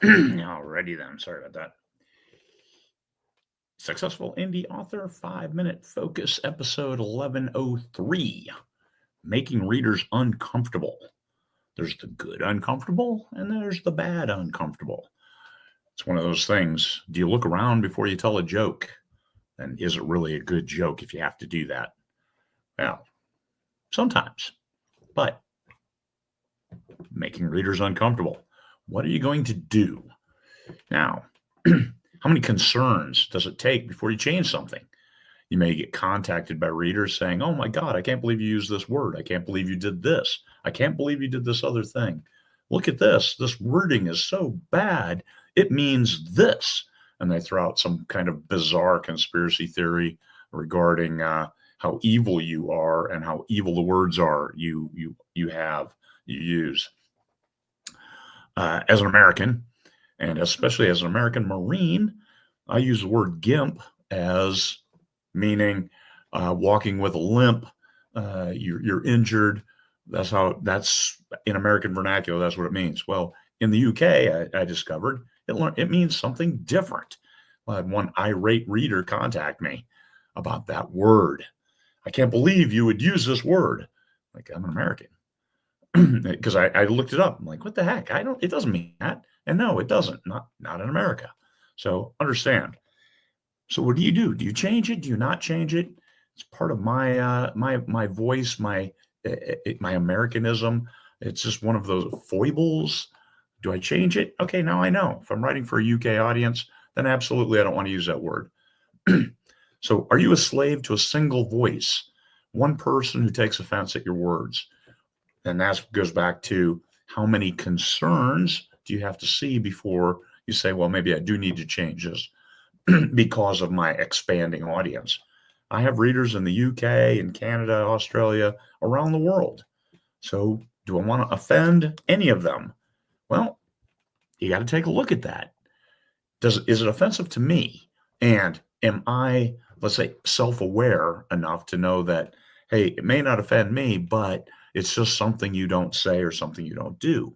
Alrighty then. Sorry about that. Successful Indie Author 5-Minute Focus, episode 1103. Making readers uncomfortable. There's the good uncomfortable, and there's the bad uncomfortable. It's one of those things. Do you look around before you tell a joke? And is it really a good joke if you have to do that? Well, sometimes. But making readers uncomfortable. What are you going to do? Now, how many concerns does it take before you change something? You may get contacted by readers saying, "Oh my God, I can't believe you used this word. I can't believe you did this. I can't believe you did this other thing. Look at this. This wording is so bad. It means this." And they throw out some kind of bizarre conspiracy theory regarding how evil you are and how evil the words are you use. As an American, and especially as an American Marine, I use the word GIMP as meaning walking with a limp. You're injured. That's in American vernacular. That's what it means. Well, in the UK, I discovered it means something different. I had one irate reader contact me about that word. I can't believe you would use this word. Like, I'm an American. Because I looked it up. I'm like, what the heck? It doesn't mean that. And no, it doesn't. Not in America. So understand. So what do? Do you change it? Do you not change it? It's part of my my voice, my Americanism. It's just one of those foibles. Do I change it? Okay, now I know. If I'm writing for a UK audience, then absolutely I don't want to use that word. So are you a slave to a single voice? One person who takes offense at your words? And that goes back to how many concerns do you have to see before you say, well, maybe I do need to change this because of my expanding audience. I have readers in the UK, in Canada, Australia, around the world. So do I want to offend any of them? Well, you got to take a look at that. Is it offensive to me? And am I, let's say, self-aware enough to know that, hey, it may not offend me, but it's just something you don't say or something you don't do.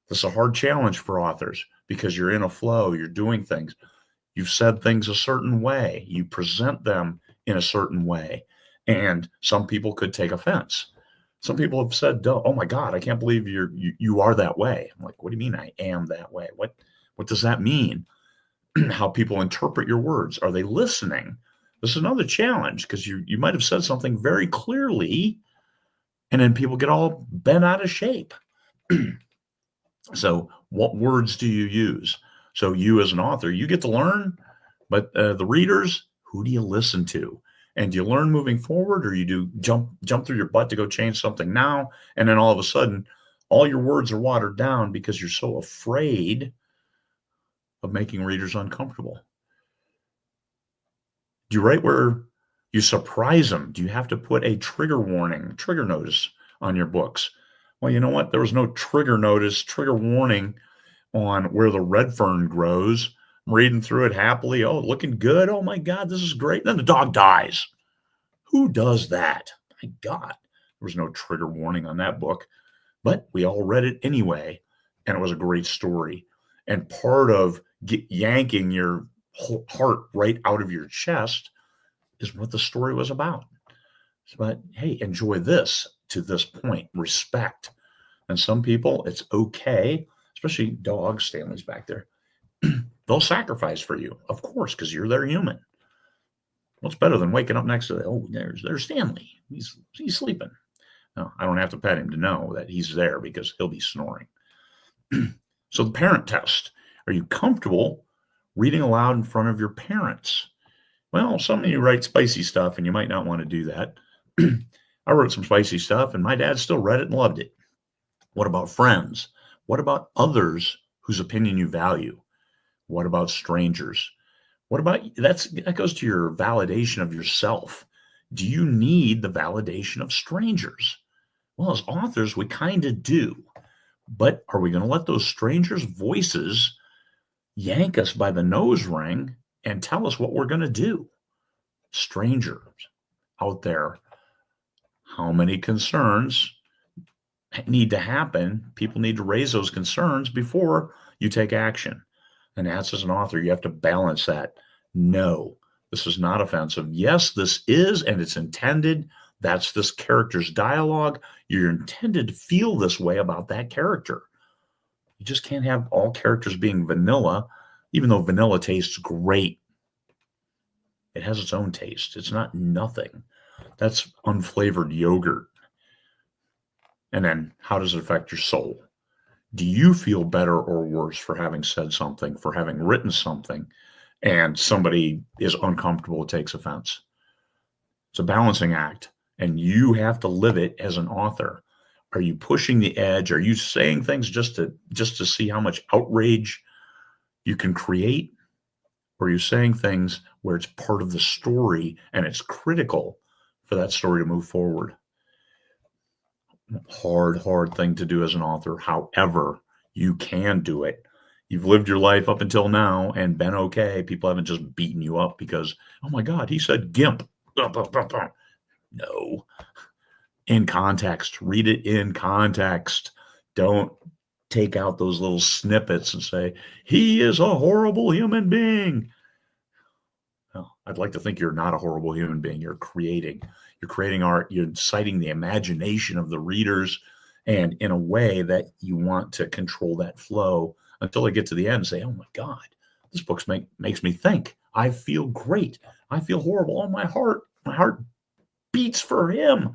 This is a hard challenge for authors because you're in a flow, you're doing things. You've said things a certain way, you present them in a certain way, and some people could take offense. Some people have said, "Oh my God, I can't believe you are that way." I'm like, "What do you mean I am that way? What does that mean?" How people interpret your words. Are they listening? This is another challenge because you might have said something very clearly, and then people get all bent out of shape. So what words do you use? So you as an author, you get to learn, but the readers, who do you listen to? And do you learn moving forward, or you do jump through your butt to go change something now, and then all of a sudden, all your words are watered down because you're so afraid of making readers uncomfortable? Do you write where you surprise them? Do you have to put a trigger notice on your books? Well, you know what? There was no trigger warning on where the red fern grows. I'm reading through it happily. Oh, looking good. Oh my God, this is great. Then the dog dies. Who does that? My God, there was no trigger warning on that book, but we all read it anyway, and it was a great story. And part of yanking your heart right out of your chest is what the story was about. But hey, enjoy this to this point, respect. And some people, it's okay, especially dogs, Stanley's back there. They'll sacrifice for you, of course, because you're their human. What's better than waking up next to them? Oh, there's Stanley. He's sleeping. No, I don't have to pet him to know that he's there because he'll be snoring. So the parent test. Are you comfortable reading aloud in front of your parents? Well, some of you write spicy stuff and you might not want to do that. I wrote some spicy stuff and my dad still read it and loved it. What about friends? What about others whose opinion you value? What about strangers? What about that goes to your validation of yourself. Do you need the validation of strangers? Well, as authors, we kind of do. But are we going to let those strangers' voices yank us by the nose ring and tell us what we're going to do? Strangers out there, how many concerns need to happen? People need to raise those concerns before you take action. And that's as an author, you have to balance that. No, this is not offensive. Yes, this is, and it's intended. That's this character's dialogue. You're intended to feel this way about that character. You just can't have all characters being vanilla, even though vanilla tastes great. It has its own taste. It's not nothing. That's unflavored yogurt. And then how does it affect your soul? Do you feel better or worse for having said something, for having written something, and somebody is uncomfortable, takes offense? It's a balancing act, and you have to live it as an author. Are you pushing the edge? Are you saying things just to see how much outrage you can create? Or are you saying things where it's part of the story and it's critical for that story to move forward? Hard thing to do as an author. However, you can do it. You've lived your life up until now and been okay. People haven't just beaten you up because, oh my God, he said GIMP. No. In context. Read it in context. Don't take out those little snippets and say, he is a horrible human being. Well, I'd like to think you're not a horrible human being. You're creating art. You're inciting the imagination of the readers, and in a way that you want to control that flow until they get to the end and say, oh my God, this book makes me think. I feel great. I feel horrible. Oh, my heart beats for him.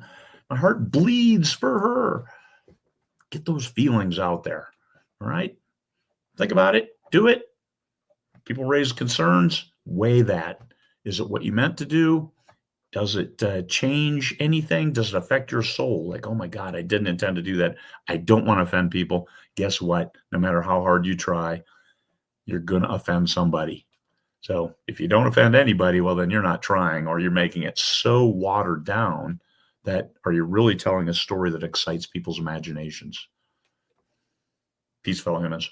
My heart bleeds for her. Get those feelings out there. All right. Think about it. Do it. People raise concerns. Weigh that. Is it what you meant to do? Does it change anything? Does it affect your soul? Like, oh my God, I didn't intend to do that. I don't want to offend people. Guess what? No matter how hard you try, you're going to offend somebody. So if you don't offend anybody, well, then you're not trying, or you're making it so watered down that are you really telling a story that excites people's imaginations? Peace, fellow humans.